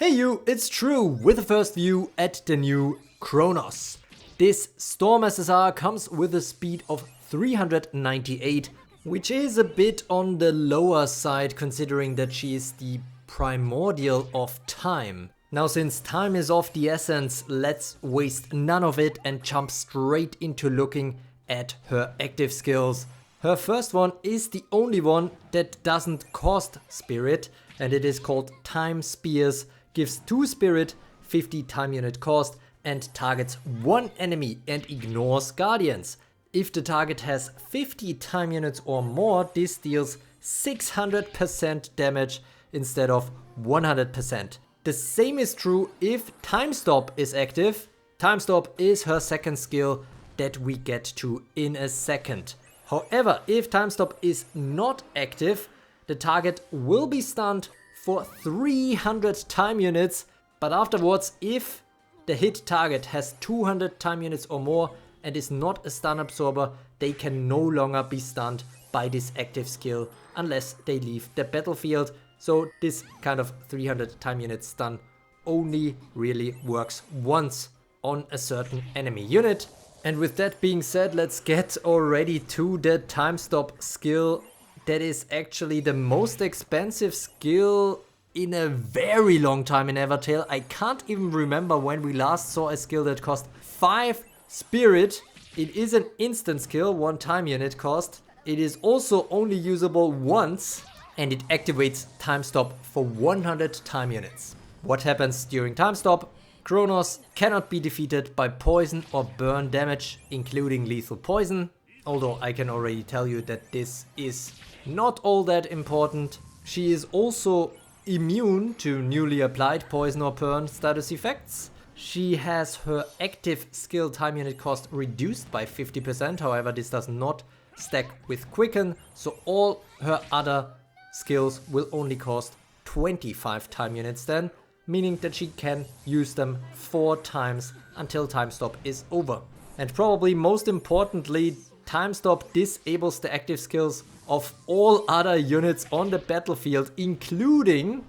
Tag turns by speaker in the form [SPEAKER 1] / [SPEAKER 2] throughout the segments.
[SPEAKER 1] Hey you, it's True with the first view at the new Chronos. This Storm SSR comes with a speed of 398, which is a bit on the lower side considering that she is the Primordial of Time. Now since time is of the essence, let's waste none of it and jump straight into looking at her active skills. Her first one is the only one that doesn't cost spirit, and it is called Time Spears. Gives 2 spirit, 50 time unit cost, and targets 1 enemy and ignores guardians. If the target has 50 time units or more, this deals 600% damage instead of 100%. The same is true if Time Stop is active. Time Stop is her second skill that we get to in a second. However, if Time Stop is not active, the target will be stunned for 300 time units, but afterwards, if the hit target has 200 time units or more and is not a stun absorber, they can no longer be stunned by this active skill unless they leave the battlefield. So this kind of 300 time unit stun only really works once on a certain enemy unit. And with that being said, let's get already to the Time Stop skill. That is actually the most expensive skill in a very long time in Evertale. I can't even remember when we last saw a skill that cost 5 spirit. It is an instant skill, 1 time unit cost. It is also only usable once and it activates Time Stop for 100 time units. What happens during Time Stop? Chronos cannot be defeated by poison or burn damage, including lethal poison. Although I can already tell you that this is not all that important. She is also immune to newly applied poison or burn status effects. She has her active skill time unit cost reduced by 50%, however this does not stack with Quicken, so all her other skills will only cost 25 time units then, meaning that she can use them 4 times until Time Stop is over. And probably most importantly, Time Stop disables the active skills of all other units on the battlefield, including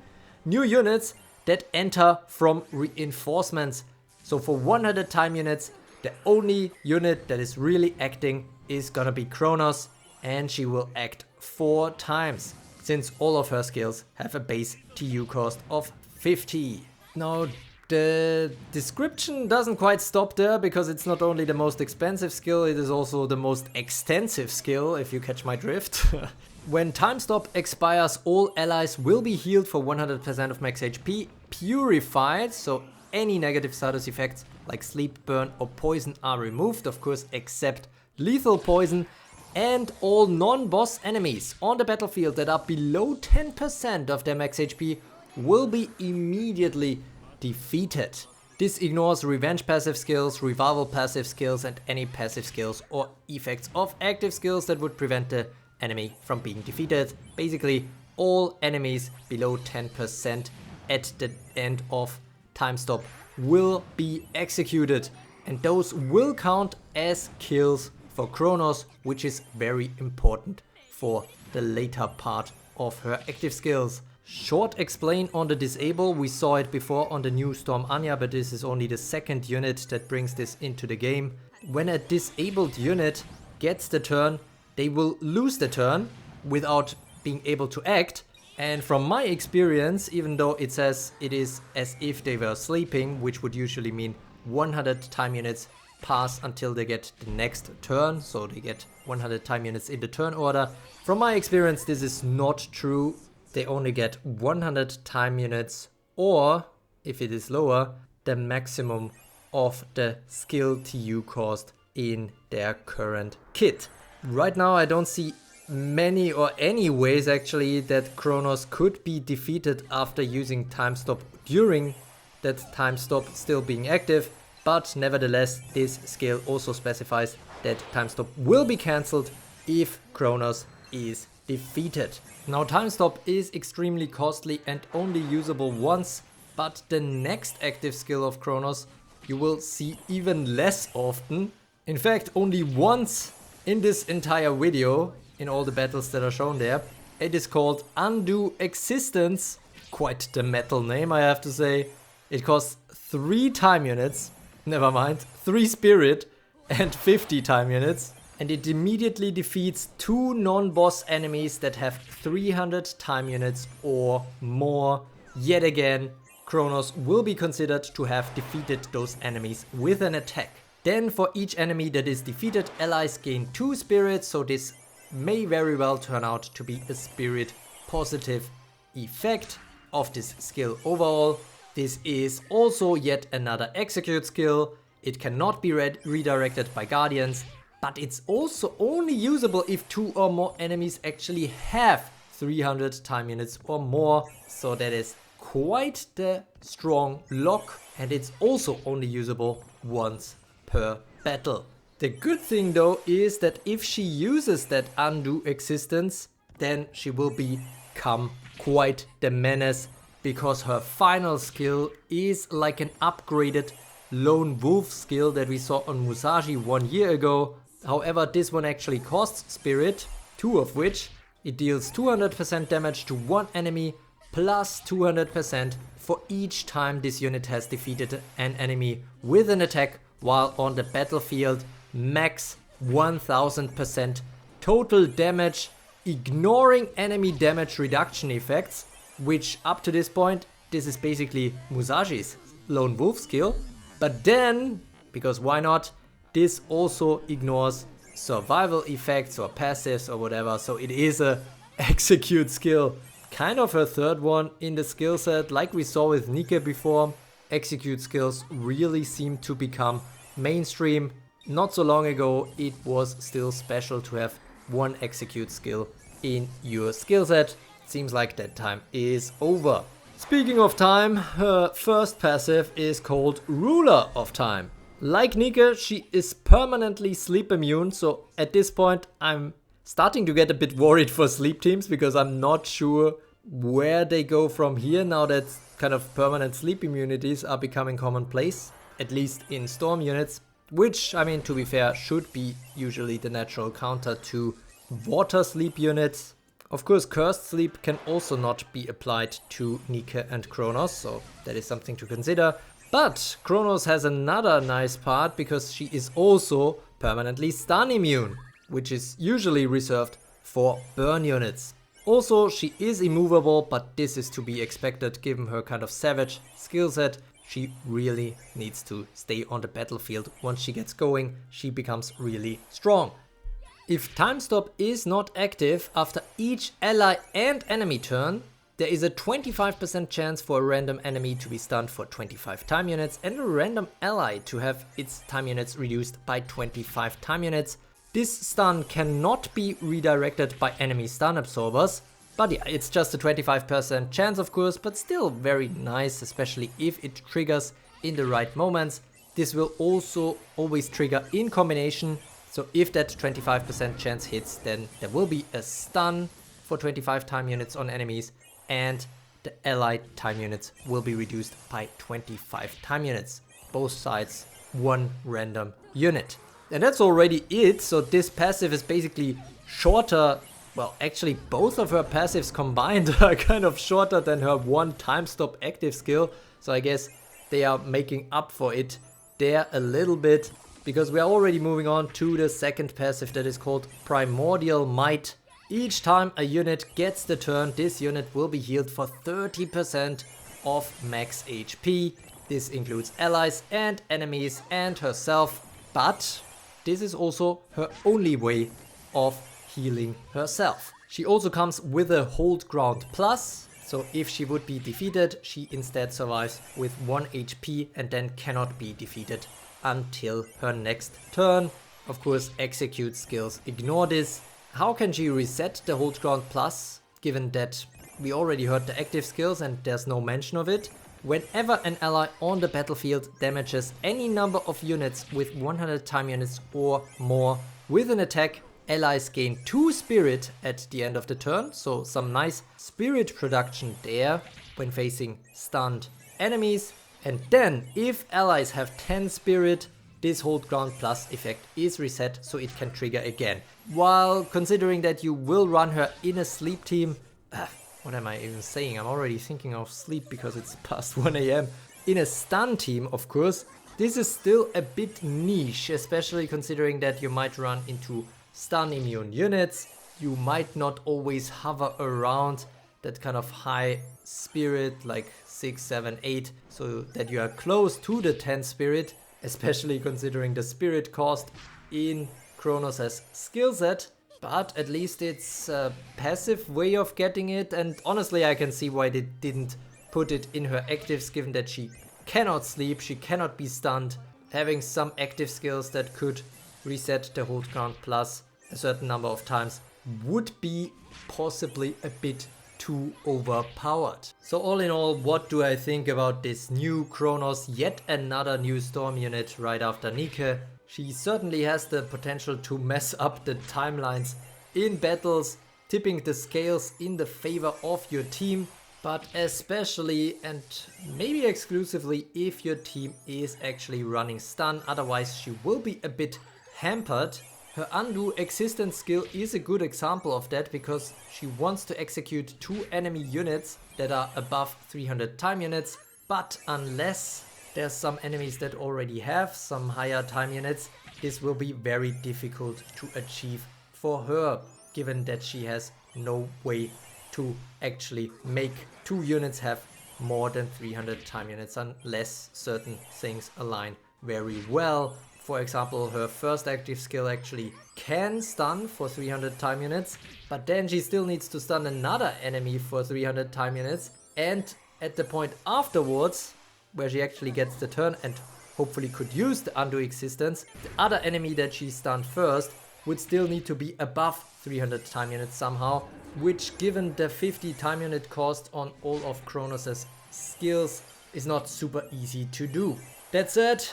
[SPEAKER 1] new units that enter from reinforcements. So for 100 time units, the only unit that is really acting is gonna be Chronos, and she will act 4 times, since all of her skills have a base TU cost of 50. Now, the description doesn't quite stop there, because it's not only the most expensive skill, it is also the most extensive skill, if you catch my drift. When Time Stop expires, all allies will be healed for 100% of max HP, purified, so any negative status effects like sleep, burn or poison are removed, of course except lethal poison, and all non-boss enemies on the battlefield that are below 10% of their max HP will be immediately defeated. This ignores revenge passive skills, revival passive skills and any passive skills or effects of active skills that would prevent the enemy from being defeated. Basically all enemies below 10% at the end of Time Stop will be executed, and those will count as kills for Chronos, which is very important for the later part of her active skills. Short explain on the disable, we saw it before on the new Storm Anya, but this is only the second unit that brings this into the game. When a disabled unit gets the turn, they will lose the turn without being able to act. And from my experience, even though it says it is as if they were sleeping, which would usually mean 100 time units pass until they get the next turn, so they get 100 time units in the turn order. From my experience, this is not true. They only get 100 time units, or if it is lower, the maximum of the skill TU cost in their current kit. Right now I don't see many or any ways actually that Chronos could be defeated after using Time Stop during that Time Stop still being active, but nevertheless this skill also specifies that Time Stop will be cancelled if Chronos is defeated. Now Time Stop is extremely costly and only usable once, but the next active skill of Chronos you will see even less often. In fact, only once in this entire video, in all the battles that are shown there. It is called Undo Existence. quite the metal name, I have to say. It costs 3 time units, never mind, 3 spirit and 50 time units. And it immediately defeats 2 non-boss enemies that have 300 time units or more. Yet again, Chronos will be considered to have defeated those enemies with an attack. Then for each enemy that is defeated, allies gain 2 spirits, so this may very well turn out to be a spirit positive effect of this skill overall. This is also yet another execute skill. It cannot be redirected by guardians, but it's also only usable if 2 or more enemies actually have 300 time units or more. So that is quite the strong lock, and it's also only usable once per battle. The good thing though is that if she uses that undo existence, then she will become quite the menace, because her final skill is like an upgraded Lone Wolf skill that we saw on Musashi 1 year ago. However, this one actually costs spirit, 2 of which. It deals 200% damage to 1 enemy plus 200% for each time this unit has defeated an enemy with an attack while on the battlefield. Max 1000% total damage, ignoring enemy damage reduction effects, which up to this point, this is basically Musashi's Lone Wolf skill. But then, because why not, this also ignores survival effects or passives or whatever, so it is a execute skill. Kind of her third one in the skill set, like we saw with Nika before. Execute skills really seem to become mainstream. Not so long ago it was still special to have 1 execute skill in your skill set. Seems like that time is over. Speaking of time, her first passive is called Ruler of Time. Like Nika, she is permanently sleep immune, so at this point I'm starting to get a bit worried for sleep teams, because I'm not sure where they go from here now that kind of permanent sleep immunities are becoming commonplace, at least in storm units, which, I mean, to be fair, should be usually the natural counter to water sleep units. Of course, cursed sleep can also not be applied to Nika and Chronos, so that is something to consider. But Chronos has another nice part, because she is also permanently stun immune, which is usually reserved for burn units. Also, she is immovable, but this is to be expected given her kind of savage skill set. She really needs to stay on the battlefield. Once she gets going, she becomes really strong. If time stop is not active after each ally and enemy turn, there is a 25% chance for a random enemy to be stunned for 25 time units and a random ally to have its time units reduced by 25 time units. This stun cannot be redirected by enemy stun absorbers, but yeah, it's just a 25% chance of course, but still very nice, especially if it triggers in the right moments. This will also always trigger in combination. So if that 25% chance hits, then there will be a stun for 25 time units on enemies, and the allied time units will be reduced by 25 time units. Both sides, 1 random unit. And that's already it, so this passive is basically shorter. Well, actually both of her passives combined are kind of shorter than her 1 time stop active skill. So I guess they are making up for it there a little bit, because we are already moving on to the second passive that is called Primordial Might. Each time a unit gets the turn, this unit will be healed for 30% of max HP. This includes allies and enemies and herself, but this is also her only way of healing herself. She also comes with a Hold Ground Plus, so if she would be defeated, she instead survives with 1 HP and then cannot be defeated until her next turn. Of course, execute skills ignore this. How can she reset the Hold Ground Plus, given that we already heard the active skills and there's no mention of it? Whenever an ally on the battlefield damages any number of units with 100 time units or more with an attack, allies gain 2 spirit at the end of the turn, so some nice spirit production there when facing stunned enemies. And then, if allies have 10 spirit, this Hold Ground Plus effect is reset, so it can trigger again. While considering that you will run her in a sleep team, what am I even saying? I'm already thinking of sleep because it's past 1 AM. In a stun team, of course, this is still a bit niche, especially considering that you might run into stun immune units. You might not always hover around that kind of high spirit, like 6, 7, 8, so that you are close to the 10 spirit, especially considering the spirit cost in Chronos' skill set. But at least it's a passive way of getting it, and honestly I can see why they didn't put it in her actives, given that she cannot sleep, she cannot be stunned. Having some active skills that could reset the hold count plus a certain number of times would be possibly a bit too overpowered. So all in all, what do I think about this new Chronos? Yet another new storm unit right after Nike. She certainly has the potential to mess up the timelines in battles, tipping the scales in the favor of your team, but especially and maybe exclusively if your team is actually running stun, otherwise she will be a bit hampered. Her undo existence skill is a good example of that, because she wants to execute 2 enemy units that are above 300 time units, but unless there's some enemies that already have some higher time units, this will be very difficult to achieve for her, given that she has no way to actually make 2 units have more than 300 time units unless certain things align very well. For example, her first active skill actually can stun for 300 time units, but then she still needs to stun another enemy for 300 time units, and at the point afterwards, where she actually gets the turn and hopefully could use the undo existence, the other enemy that she stunned first would still need to be above 300 time units somehow, which given the 50 time unit cost on all of Chronos' skills is not super easy to do. That said,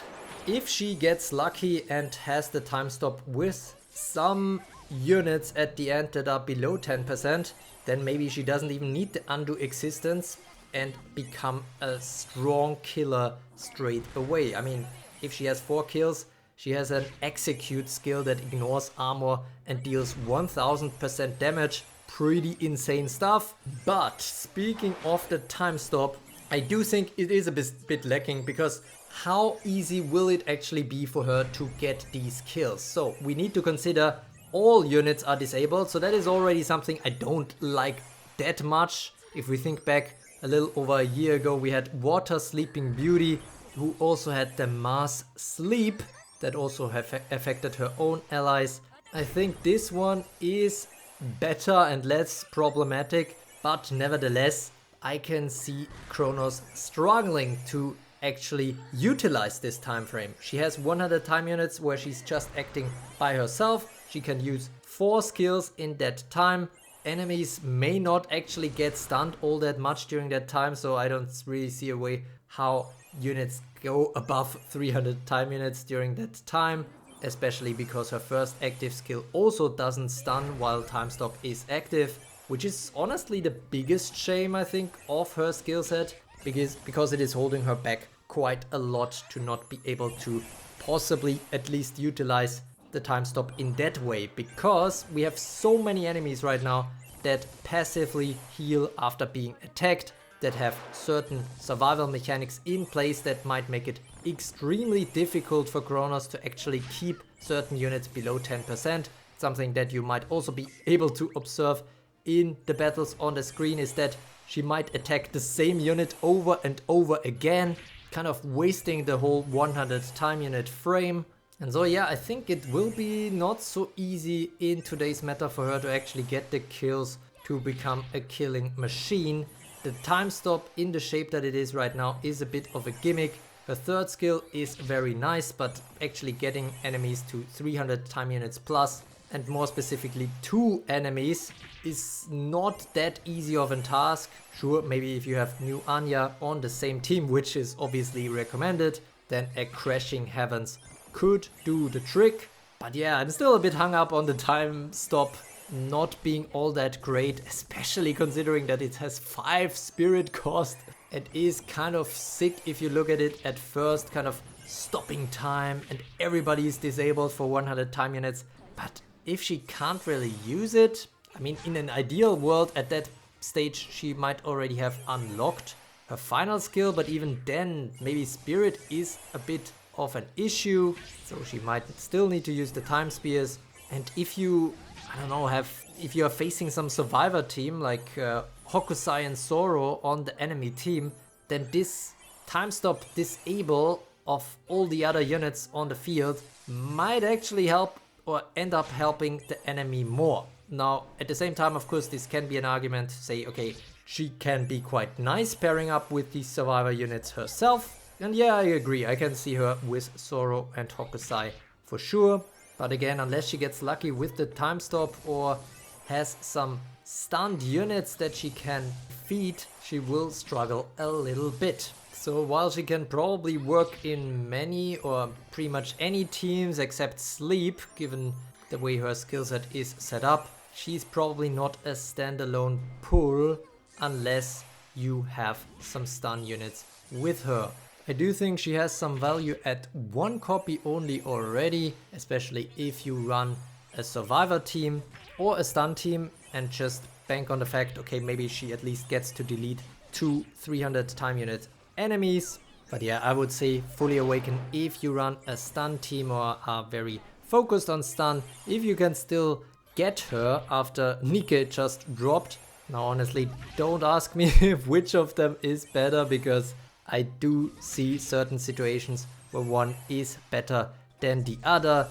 [SPEAKER 1] if she gets lucky and has the time stop with some units at the end that are below 10%, then maybe she doesn't even need the undo existence and become a strong killer straight away. I mean, if she has 4 kills, she has an execute skill that ignores armor and deals 1000% damage. Pretty insane stuff. But speaking of the time stop, I do think it is a bit lacking, because how easy will it actually be for her to get these kills? So we need to consider all units are disabled, so that is already something I don't like that much. If we think back a little over a year ago, we had Water Sleeping Beauty, who also had the mass sleep that also affected her own allies. I think this one is better and less problematic, but nevertheless I can see Chronos struggling to actually utilize this time frame. She has 100 time units where she's just acting by herself. She can use 4 skills in that time. Enemies may not actually get stunned all that much during that time, so I don't really see a way how units go above 300 time units during that time, especially because her first active skill also doesn't stun while time stop is active, which is honestly the biggest shame I think of her skill set, because it is holding her back quite a lot to not be able to possibly at least utilize the time stop in that way, because we have so many enemies right now that passively heal after being attacked, that have certain survival mechanics in place that might make it extremely difficult for Chronos to actually keep certain units below 10%. Something that you might also be able to observe in the battles on the screen is that she might attack the same unit over and over again, kind of wasting the whole 100 time unit frame. And so yeah, I think it will be not so easy in today's meta for her to actually get the kills to become a killing machine. The time stop in the shape that it is right now is a bit of a gimmick. Her third skill is very nice, but actually getting enemies to 300 time units plus, and more specifically 2 enemies, is not that easy of a task. Sure, maybe if you have new Anya on the same team, which is obviously recommended, then a Crashing Heavens could do the trick. But yeah, I'm still a bit hung up on the time stop not being all that great, especially considering that it has 5 spirit cost. It is kind of sick if you look at it at first, kind of stopping time and everybody is disabled for 100 time units. But if she can't really use it, I mean, in an ideal world at that stage she might already have unlocked her final skill, but even then maybe Spirit is a bit of an issue, so she might still need to use the time spears. And if you, I don't know, if you are facing some survivor team like Hokusai and Zoro on the enemy team, then this time stop disable of all the other units on the field might actually help or end up helping the enemy more. Now, at the same time, of course, this can be an argument to say, okay, she can be quite nice pairing up with these survivor units herself. And yeah, I agree, I can see her with Zoro and Hokusai for sure. But again, unless she gets lucky with the time stop or has some stunned units that she can feed, she will struggle a little bit. So while she can probably work in many or pretty much any teams except Sleep, given the way her skill set is set up, she's probably not a standalone pull unless you have some stun units with her. I do think she has some value at one copy only already, especially if you run a survivor team or a stun team and just bank on the fact, okay, maybe she at least gets to delete 2 300 time unit enemies. But yeah, I would say fully awaken if you run a stun team or are very focused on stun. If you can still get her after Nike just dropped. Now honestly, don't ask me which of them is better, because I do see certain situations where one is better than the other.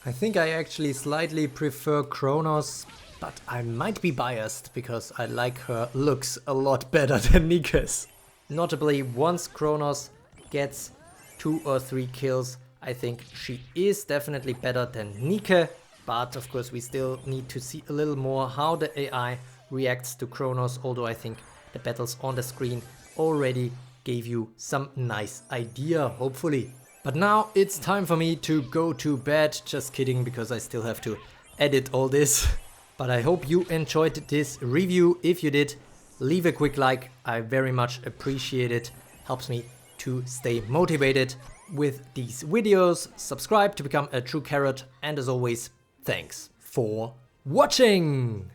[SPEAKER 1] I think I actually slightly prefer Chronos, but I might be biased because I like her looks a lot better than Nike's. Notably, once Chronos gets 2 or 3 kills, I think she is definitely better than Nike. But of course we still need to see a little more how the AI reacts to Chronos, although I think the battles on the screen already gave you some nice idea, hopefully. But now it's time for me to go to bed. Just kidding, because I still have to edit all this. But I hope you enjoyed this review. If you did, leave a quick like, I very much appreciate it. Helps me to stay motivated with these videos. Subscribe to become a true carrot, and as always, thanks for watching!